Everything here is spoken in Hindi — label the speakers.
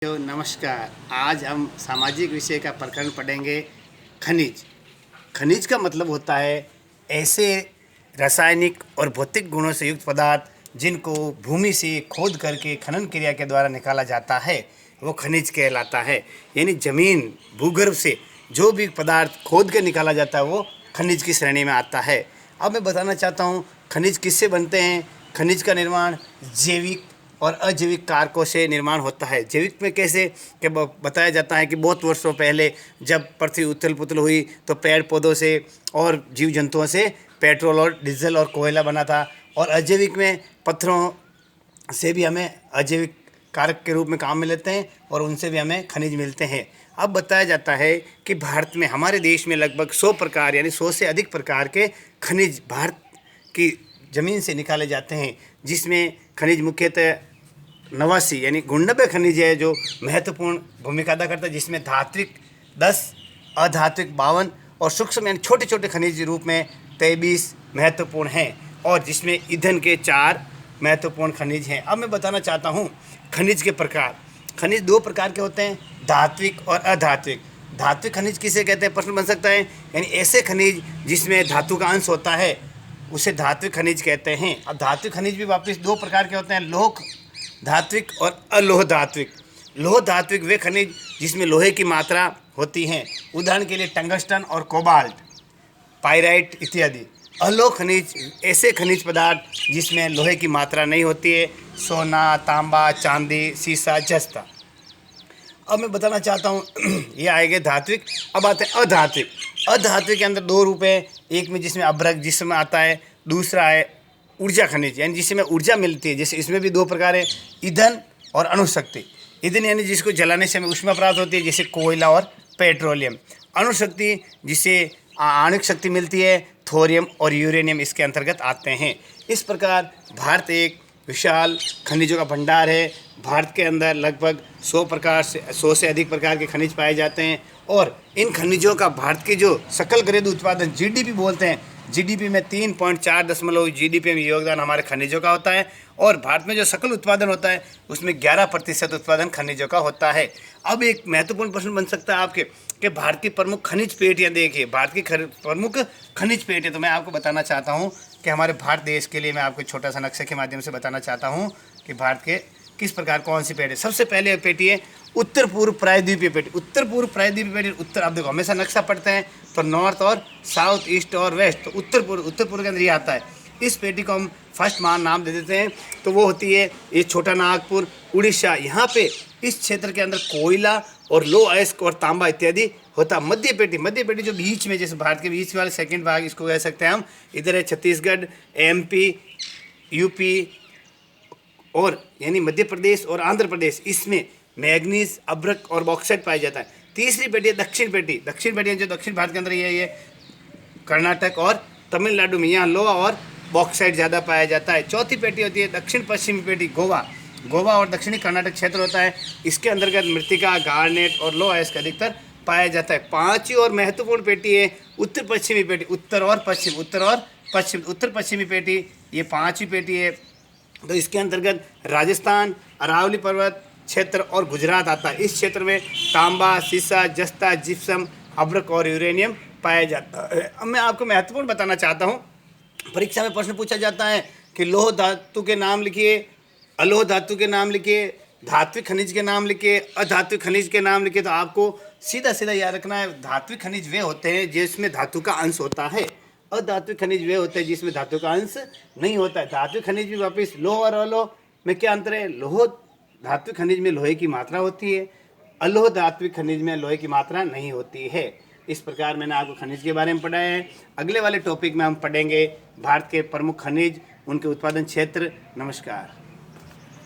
Speaker 1: नमस्कार। आज हम सामाजिक विषय का प्रकरण पढ़ेंगे। खनिज। खनिज का मतलब होता है ऐसे रासायनिक और भौतिक गुणों से युक्त पदार्थ जिनको भूमि से खोद करके खनन क्रिया के द्वारा निकाला जाता है, वो खनिज कहलाता है। यानी जमीन भूगर्भ से जो भी पदार्थ खोद के निकाला जाता है वो खनिज की श्रेणी में आता है। अब मैं बताना चाहता हूँ खनिज किससे बनते हैं। खनिज का निर्माण जैविक और अजैविक कारकों से निर्माण होता है। जैविक में कैसे कि बताया जाता है कि बहुत वर्षों पहले जब पृथ्वी उथल पुथल हुई तो पेड़ पौधों से और जीव जंतुओं से पेट्रोल और डीजल और कोयला बना था। और अजैविक में पत्थरों से भी हमें अजैविक कारक के रूप में काम में लेते हैं और उनसे भी हमें खनिज मिलते हैं। अब बताया जाता है कि भारत में, हमारे देश में लगभग 100 प्रकार यानी 100 से अधिक प्रकार के खनिज भारत की ज़मीन से निकाले जाते हैं, जिसमें खनिज मुख्यतः 89 यानी 89 खनिज है जो महत्वपूर्ण भूमिका अदा करता है, जिसमें धात्विक 10, अधात्विक 52 और सूक्ष्म यानी छोटे छोटे खनिज रूप में 23 महत्वपूर्ण हैं, और जिसमें ईंधन के 4 महत्वपूर्ण खनिज हैं। अब मैं बताना चाहता हूँ खनिज के प्रकार। खनिज 2 प्रकार के होते हैं, धात्विक और अधात्विक। धात्विक खनिज किसे कहते हैं, प्रश्न बन सकता है। यानी ऐसे खनिज जिसमें धातु का अंश होता है उसे धात्विक खनिज कहते हैं। अब धात्विक खनिज भी वापस 2 प्रकार के होते हैं, लोह धात्विक और अलोह धात्विक। लोह धात्विक वे खनिज जिसमें लोहे की मात्रा होती है, उदाहरण के लिए टंगस्टन और कोबाल्ट, पाइराइट इत्यादि। अलोह खनिज ऐसे खनिज पदार्थ जिसमें लोहे की मात्रा नहीं होती है, सोना, तांबा, चांदी, सीसा, जस्ता। अब मैं बताना चाहता हूँ ये आएंगे धात्विक। अब आते हैं अधात्विक। अधात्विक के अंदर 2 रूप है, एक में जिसमें अभ्रक जिसमें आता है, दूसरा है ऊर्जा खनिज यानी जिसमें ऊर्जा मिलती है। जैसे इसमें भी 2 प्रकार है, ईंधन और अणुशक्ति। ईंधन यानी जिसको जलाने से हमें ऊष्मा प्राप्त होती है, जैसे कोयला और पेट्रोलियम। अणुशक्ति जिसे आणविक शक्ति मिलती है, थोरियम और यूरेनियम इसके अंतर्गत आते हैं। इस प्रकार भारत एक विशाल खनिजों का भंडार है। भारत के अंदर लगभग 100 से अधिक प्रकार के खनिज पाए जाते हैं, और इन खनिजों का भारत के जो सकल घरेलू उत्पादन जीडीपी बोलते हैं, जीडीपी में 3.4 जीडीपी में योगदान हमारे खनिजों का होता है। और भारत में जो सकल उत्पादन होता है उसमें 11% उत्पादन खनिजों का होता है। अब एक महत्वपूर्ण प्रश्न बन सकता है आपके कि भारत की प्रमुख खनिज पेटियाँ देखिए, भारत की प्रमुख खनिज पेटियाँ। तो मैं आपको बताना चाहता हूँ कि हमारे भारत देश के लिए मैं आपको छोटा सा नक्शे के माध्यम से बताना चाहता हूँ कि भारत के किस प्रकार कौन सी पेटी। सबसे पहले पेटी है उत्तर पूर्व प्रायद्वीपीय पेटी। उत्तर पूर्व प्रायद्वीपीय पेटी, उत्तर, आप देखो हमेशा नक्शा पढ़ते हैं तो नॉर्थ और साउथ, ईस्ट और वेस्ट, तो उत्तर पूर्व के अंदर ये आता है। इस पेटी को हम फर्स्ट नाम दे देते हैं, तो वो होती है ये छोटा नागपुर, उड़ीसा। यहाँ पे इस क्षेत्र के अंदर कोयला और लो अयस्क और तांबा इत्यादि होता है। मध्य पेटी जो बीच में, जैसे भारत के बीच वाले सेकंड भाग इसको कह सकते हैं हम, इधर है छत्तीसगढ़, एमपी, यूपी और यानी मध्य प्रदेश और आंध्र प्रदेश। इसमें मैग्नीज, अभ्रक और बॉक्साइट पाया जाता है। तीसरी पेटी है दक्षिण पेटी जो दक्षिण भारत के अंदर ये कर्नाटक और तमिलनाडु में, यहाँ लोहा और बॉक्साइट ज़्यादा पाया जाता है। चौथी पेटी होती है दक्षिण पश्चिमी पेटी, गोवा और दक्षिणी कर्नाटक क्षेत्र होता है। इसके अंतर्गत मृतिका, गार्नेट और लो अयस्क अधिकतर पाया जाता है। 5वीं और महत्वपूर्ण पेटी है उत्तर पश्चिमी पेटी, उत्तर पश्चिमी पेटी, ये 5वीं पेटी है। तो इसके अंतर्गत राजस्थान, अरावली पर्वत क्षेत्र और गुजरात आता है। इस क्षेत्र में तांबा, सीसा, जस्ता, जिप्सम, अभ्रक और यूरेनियम पाया जाता है। अब मैं आपको महत्वपूर्ण बताना चाहता हूँ, परीक्षा में प्रश्न पूछा जाता है कि लोह धातु के नाम लिखिए, अलोह धातु के नाम लिखिए, धात्विक खनिज के नाम लिखिए, अधात्विक खनिज के नाम लिखिए। तो आपको सीधा याद रखना है, धात्विक खनिज वे होते हैं जिसमें धातु का अंश होता है, अधात्विक खनिज वे होते हैं जिसमें धातु का अंश नहीं होता है। धात्विक खनिज भी वापस लोह और अलोह में क्या अंतर है, लोह धात्विक खनिज में लोहे की मात्रा होती है, अलोह धात्विक खनिज में लोहे की मात्रा नहीं होती है। इस प्रकार मैंने आपको खनिज के बारे में पढ़ाया है। अगले वाले टॉपिक में हम पढ़ेंगे भारत के प्रमुख खनिज, उनके उत्पादन क्षेत्र। नमस्कार।